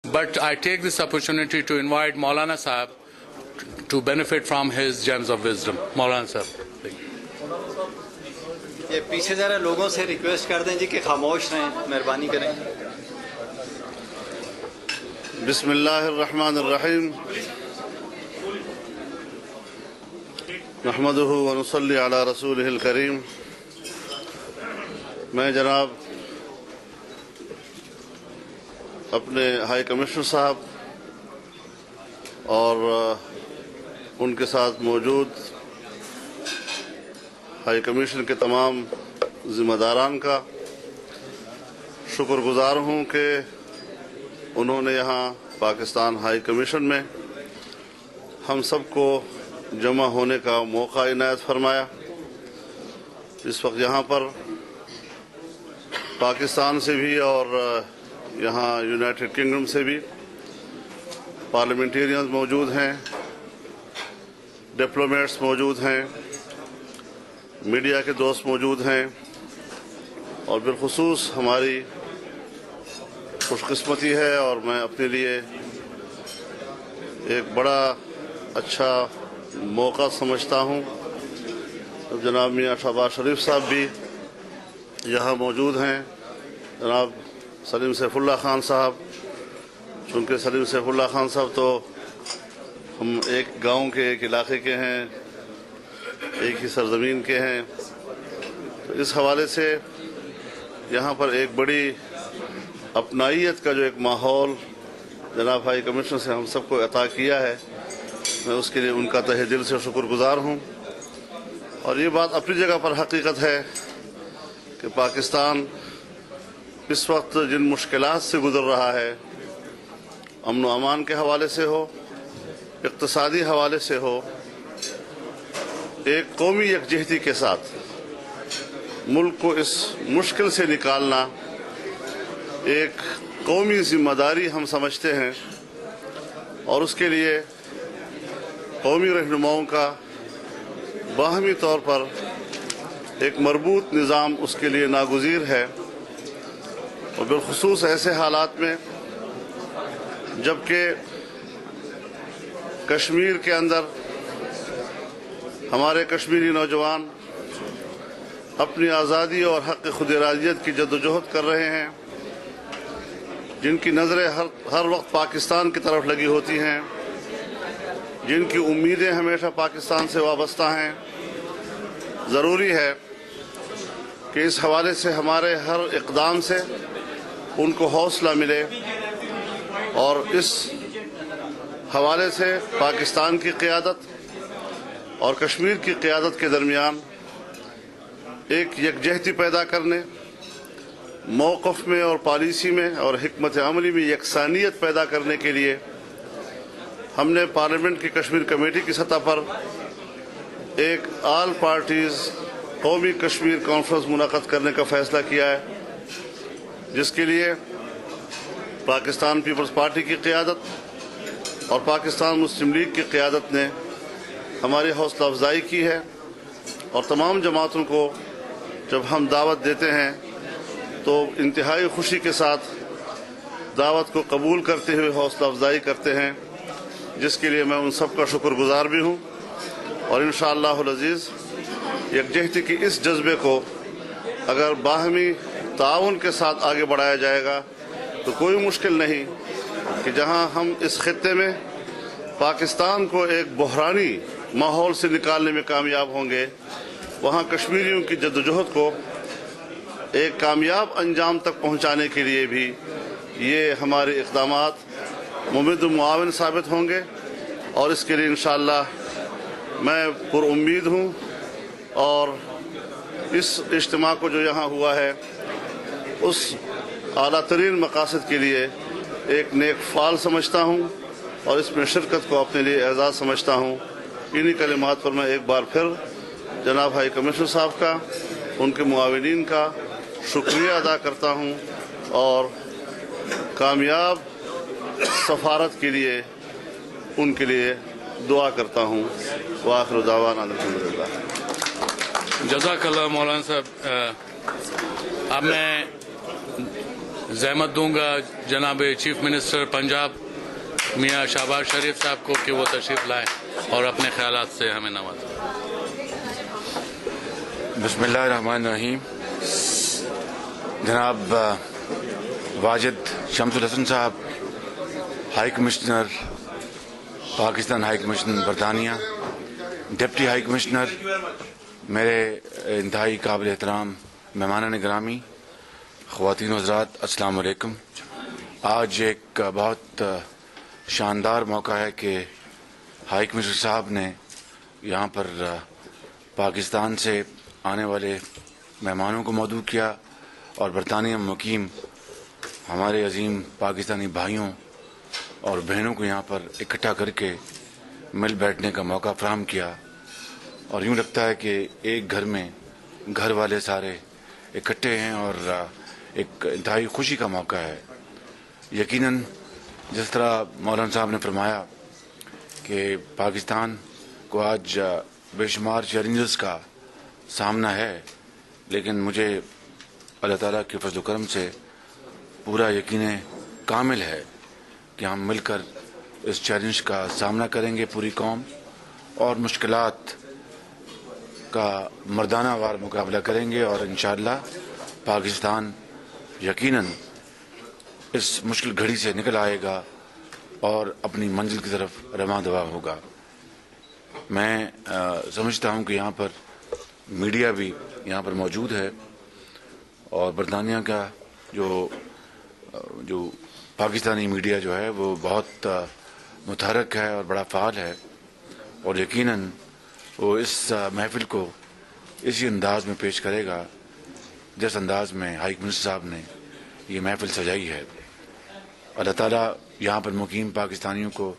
But I take this opportunity to invite Maulana Sahab to benefit from his gems of wisdom. Maulana Sahab. یہ پیچھے ذرا لوگوں سے request کر دیں جی کہ خاموش رہیں، مہربانی کریں. بسم اللہ الرحمن الرحیم نحمدہ ونصلی علی رسولہ الکریم. میں جناب اپنے ہائی کمشنر صاحب اور ان کے ساتھ موجود ہائی کمیشن کے تمام ذمہ داران کا شکر گزار ہوں کہ انہوں نے یہاں پاکستان ہائی کمیشن میں ہم سب کو جمع ہونے کا موقع عنایت فرمایا. اس وقت یہاں پر پاکستان سے بھی اور یہاں یونائٹڈ کنگڈم سے بھی پارلیمنٹیرینز موجود ہیں، ڈپلومیٹس موجود ہیں، میڈیا کے دوست موجود ہیں، اور بالخصوص ہماری خوش قسمتی ہے اور میں اپنے لیے ایک بڑا اچھا موقع سمجھتا ہوں جناب میاں شہباز شریف صاحب بھی یہاں موجود ہیں، جناب سلیم سیف اللہ خان صاحب. چونکہ سلیم سیف اللہ خان صاحب تو ہم ایک گاؤں کے، ایک علاقے کے ہیں، ایک ہی سرزمین کے ہیں، تو اس حوالے سے یہاں پر ایک بڑی اپنائیت کا جو ایک ماحول جناب ہائی کمشنر سے ہم سب کو عطا کیا ہے، میں اس کے لیے ان کا تہہ دل سے شکر گزار ہوں. اور یہ بات اپنی جگہ پر حقیقت ہے کہ پاکستان اس وقت جن مشکلات سے گزر رہا ہے، امن و امان کے حوالے سے ہو، اقتصادی حوالے سے ہو، ایک قومی یکجہتی کے ساتھ ملک کو اس مشکل سے نکالنا ایک قومی ذمہ داری ہم سمجھتے ہیں، اور اس کے لیے قومی رہنماؤں کا باہمی طور پر ایک مربوط نظام اس کے لیے ناگزیر ہے. اور بالخصوص ایسے حالات میں جبکہ کشمیر کے اندر ہمارے کشمیری نوجوان اپنی آزادی اور حق خود ارادیت کی جدوجہد کر رہے ہیں، جن کی نظریں ہر وقت پاکستان کی طرف لگی ہوتی ہیں، جن کی امیدیں ہمیشہ پاکستان سے وابستہ ہیں. ضروری ہے کہ اس حوالے سے ہمارے ہر اقدام سے ان کو حوصلہ ملے، اور اس حوالے سے پاکستان کی قیادت اور کشمیر کی قیادت کے درمیان ایک یکجہتی پیدا کرنے، موقف میں اور پالیسی میں اور حکمت عملی میں یکسانیت پیدا کرنے کے لیے ہم نے پارلیمنٹ کی کشمیر کمیٹی کی سطح پر ایک آل پارٹیز قومی کشمیر کانفرنس منعقد کرنے کا فیصلہ کیا ہے، جس کے لیے پاکستان پیپلز پارٹی کی قیادت اور پاکستان مسلم لیگ کی قیادت نے ہماری حوصلہ افزائی کی ہے. اور تمام جماعتوں کو جب ہم دعوت دیتے ہیں تو انتہائی خوشی کے ساتھ دعوت کو قبول کرتے ہوئے حوصلہ افزائی کرتے ہیں، جس کے لیے میں ان سب کا شکر گزار بھی ہوں. اور انشاءاللہ العزیز یکجہتی کی اس جذبے کو اگر باہمی تعاون کے ساتھ آگے بڑھایا جائے گا تو کوئی مشکل نہیں کہ جہاں ہم اس خطے میں پاکستان کو ایک بحرانی ماحول سے نکالنے میں کامیاب ہوں گے، وہاں کشمیریوں کی جدوجہد کو ایک کامیاب انجام تک پہنچانے کے لیے بھی یہ ہمارے اقدامات ممد و معاون ثابت ہوں گے. اور اس کے لیے انشاءاللہ میں پر امید ہوں، اور اس اجتماع کو جو یہاں ہوا ہے اس اعلیٰ ترین مقاصد کے لیے ایک نیک فعال سمجھتا ہوں، اور اس میں شرکت کو اپنے لیے اعزاز سمجھتا ہوں. انہی کلمات پر میں ایک بار پھر جناب ہائی کمشنر صاحب کا، ان کے معاونین کا شکریہ ادا کرتا ہوں، اور کامیاب سفارت کے لیے ان کے لیے دعا کرتا ہوں. وآخر دعوانا الحمدللہ. جزاک اللہ مولانا صاحب. اب میں زحمت دوں گا جناب چیف منسٹر پنجاب میاں شہباز شریف صاحب کو کہ وہ تشریف لائیں اور اپنے خیالات سے ہمیں نوازیں. بسم اللہ الرحمن الرحیم. جناب واجد شمس الحسن صاحب، high commissioner Pakistan, high commissioner برطانیہ، ڈپٹی ہائی کمشنر، میرے انتہائی قابل احترام مہمانان گرامی، خواتین و حضرات، السلام علیکم. آج ایک بہت شاندار موقع ہے کہ ہائی کمشنر صاحب نے یہاں پر پاکستان سے آنے والے مہمانوں کو مدعو کیا اور برطانیہ میں مقیم ہمارے عظیم پاکستانی بھائیوں اور بہنوں کو یہاں پر اکٹھا کر کے مل بیٹھنے کا موقع فراہم کیا. اور یوں لگتا ہے کہ ایک گھر میں گھر والے سارے اکٹھے ہیں اور ایک انتہائی خوشی کا موقع ہے. یقیناً جس طرح مولانا صاحب نے فرمایا کہ پاکستان کو آج بے شمار چیلنجز کا سامنا ہے، لیکن مجھے اللہ تعالیٰ کے فضل و کرم سے پورا یقین کامل ہے کہ ہم مل کر اس چیلنج کا سامنا کریں گے، پوری قوم، اور مشکلات کا مردانہ وار مقابلہ کریں گے، اور انشاءاللہ پاکستان یقیناً اس مشکل گھڑی سے نکل آئے گا اور اپنی منزل کی طرف رواں دواں ہوگا. میں سمجھتا ہوں کہ یہاں پر میڈیا بھی یہاں پر موجود ہے اور برطانیہ کا جو پاکستانی میڈیا جو ہے وہ بہت متحرک ہے اور بڑا فعال ہے، اور یقیناً وہ اس محفل کو اسی انداز میں پیش کرے گا جس انداز میں ہائی کمشنر صاحب نے یہ محفل سجائی ہے. اللہ تعالیٰ یہاں پر مقیم پاکستانیوں کو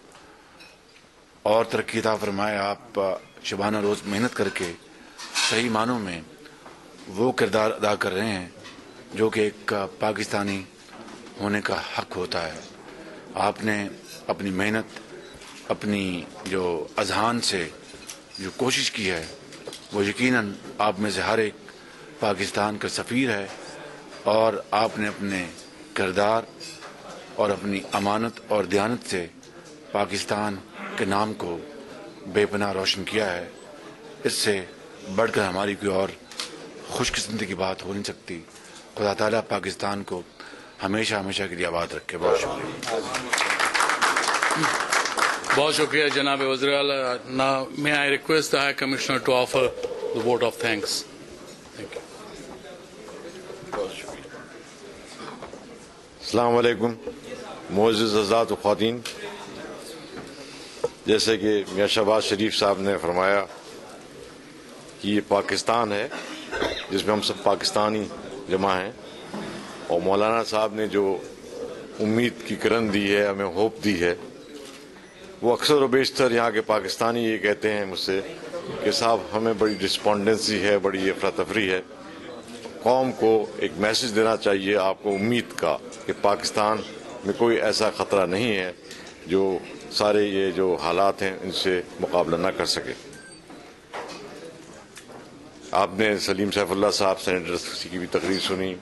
اور ترقی عطا فرمائے. آپ شبانہ روز محنت کر کے صحیح معنوں میں وہ کردار ادا کر رہے ہیں جو کہ ایک پاکستانی ہونے کا حق ہوتا ہے. آپ نے اپنی محنت، اپنی جو اذہان سے جو کوشش کی ہے، وہ یقیناً آپ میں سے ہر ایک پاکستان کا سفیر ہے، اور آپ نے اپنے کردار اور اپنی امانت اور دیانت سے پاکستان کے نام کو بے پناہ روشن کیا ہے. اس سے بڑھ کر ہماری کوئی اور خوش قسمتی کی بات ہو نہیں سکتی. خدا تعالیٰ پاکستان کو ہمیشہ ہمیشہ کے لیے آباد رکھے. بہت شکریہ. بہت شکریہ جناب وزیر اعلیٰ. Now may I request the High Commissioner to offer the vote of thanks. Thank you. السلام علیکم معزز حضرات و خواتین. جیسے کہ میاں شہباز شریف صاحب نے فرمایا کہ یہ پاکستان ہے جس میں ہم سب پاکستانی جمع ہیں، اور مولانا صاحب نے جو امید کی کرن دی ہے، ہمیں ہوپ دی ہے، وہ اکثر و بیشتر یہاں کے پاکستانی یہ کہتے ہیں مجھ سے کہ صاحب ہمیں بڑی ڈسپونڈنسی ہے، بڑی افراتفری ہے. قوم کو ایک میسج دینا چاہیے آپ کو امید کا کہ پاکستان میں کوئی ایسا خطرہ نہیں ہے جو سارے یہ جو حالات ہیں ان سے مقابلہ نہ کر سکے. آپ نے سلیم سیف اللہ صاحب سینیٹر کی بھی تقریر سنی،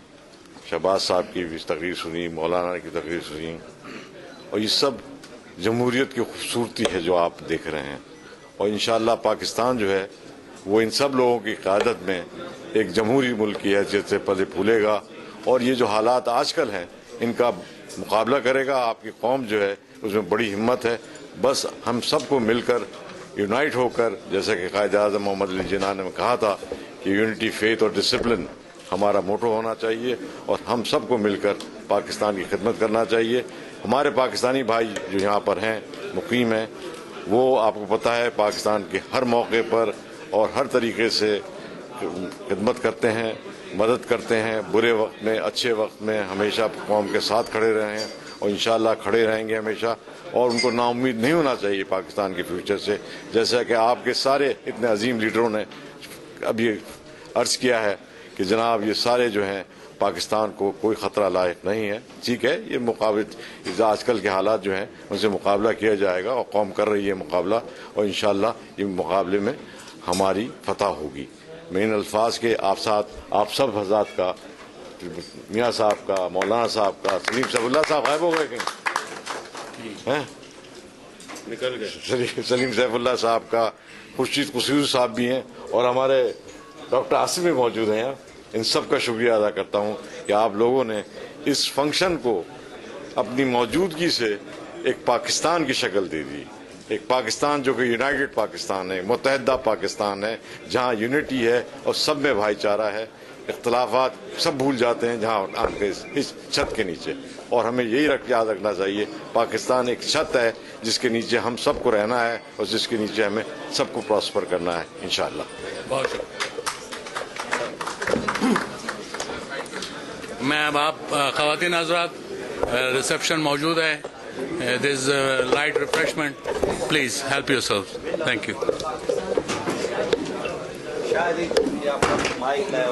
شہباز صاحب کی بھی تقریر سنی، مولانا کی تقریر سنی، اور یہ سب جمہوریت کی خوبصورتی ہے جو آپ دیکھ رہے ہیں. اور انشاءاللہ پاکستان جو ہے وہ ان سب لوگوں کی قیادت میں ایک جمہوری ملک کی حیثیت سے پلے پھولے گا، اور یہ جو حالات آج کل ہیں ان کا مقابلہ کرے گا. آپ کی قوم جو ہے اس میں بڑی ہمت ہے. بس ہم سب کو مل کر یونائٹ ہو کر، جیسا کہ قائد اعظم محمد علی جناح نے کہا تھا کہ یونٹی، فیتھ اور ڈسپلن ہمارا موٹو ہونا چاہیے، اور ہم سب کو مل کر پاکستان کی خدمت کرنا چاہیے. ہمارے پاکستانی بھائی جو یہاں پر ہیں، مقیم ہیں، وہ آپ کو پتہ ہے پاکستان کے ہر موقع پر اور ہر طریقے سے خدمت کرتے ہیں، مدد کرتے ہیں. برے وقت میں، اچھے وقت میں ہمیشہ قوم کے ساتھ کھڑے رہے ہیں، اور انشاءاللہ کھڑے رہیں گے ہمیشہ. اور ان کو نا امید نہیں ہونا چاہیے پاکستان کے فیوچر سے. جیسا کہ آپ کے سارے اتنے عظیم لیڈروں نے اب یہ عرض کیا ہے کہ جناب یہ سارے جو ہیں پاکستان کو کوئی خطرہ لاحق نہیں ہے. ٹھیک ہے، یہ مقابلہ آج کل کے حالات جو ہیں ان سے مقابلہ کیا جائے گا، اور قوم کر رہی ہے مقابلہ، اور انشاءاللہ یہ مقابلے میں ہماری فتح ہوگی. میں ان الفاظ کے آپ سب حضرات کا میاں صاحب کا, مولانا صاحب کا, سلیم سیف اللہ صاحب غائب ہو گئے کہیں ہیں, نکل گئے. سلیم سیف اللہ صاحب کا, خورشید قصور صاحب بھی ہیں, اور ہمارے ڈاکٹر عاصم بھی موجود ہیں یہاں. ان سب کا شکریہ ادا کرتا ہوں کہ آپ لوگوں نے اس فنکشن کو اپنی موجودگی سے ایک پاکستان کی شکل دے دی. ایک پاکستان جو کہ یونائٹڈ پاکستان ہے, متحدہ پاکستان ہے, جہاں یونٹی ہے اور سب میں بھائی چارہ ہے. اختلافات سب بھول جاتے ہیں جہاں آپ کے اس چھت کے نیچے, اور ہمیں یہی یاد رکھنا چاہیے پاکستان ایک چھت ہے جس کے نیچے ہم سب کو رہنا ہے اور جس کے نیچے ہمیں سب کو پراسپر کرنا ہے انشاءاللہ. بہت شکریہ. میں اب آپ خواتین حضرات, ریسیپشن موجود ہے, there is light refreshment, please help yourself. Thank you. شاید یہ آپ کا مائک لائے